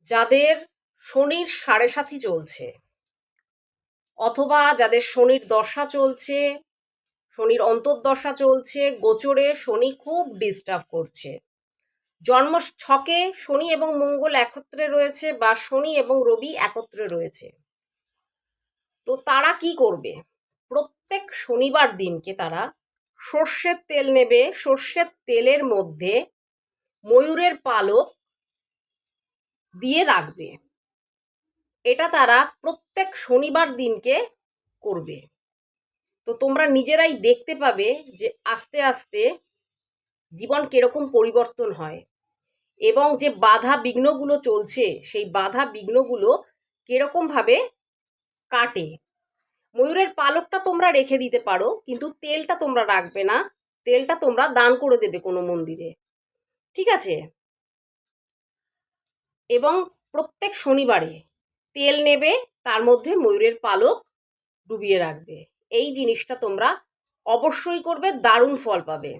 যাদের শনির সাড়ে সাথী চলছে, অথবা যাদের শনির দশা চলছে, শনির অন্তর্দশা চলছে, গোচরে শনি খুব ডিস্টার্ব করছে, জন্ম ছকে শনি এবং মঙ্গল একত্রে রয়েছে বা শনি এবং রবি একত্রে রয়েছে, তো তারা কি করবে? প্রত্যেক শনিবার দিনকে তারা সর্ষের তেল নেবে, সর্ষের তেলের মধ্যে ময়ূরের পালক দিয়ে রাখবে। এটা তারা প্রত্যেক শনিবার দিনকে করবে। তো তোমরা নিজেরাই দেখতে পাবে যে আস্তে আস্তে জীবন কিরকম পরিবর্তন হয় এবং যে বাধা বিঘ্নগুলো চলছে সেই বাধা বিঘ্নগুলো কিরকম ভাবে কাটে। ময়ূরের পালকটা তোমরা রেখে দিতে পারো, কিন্তু তেলটা তোমরা রাখবে না, তেলটা তোমরা দান করে দেবে কোনো মন্দিরে, ঠিক আছে? এবং প্রত্যেক শনিবারে তেল নেবে, তার মধ্যে ময়ূরের পালক ডুবিয়ে রাখবে। এই জিনিসটা তোমরা অবশ্যই করবে, দারুণ ফল পাবে।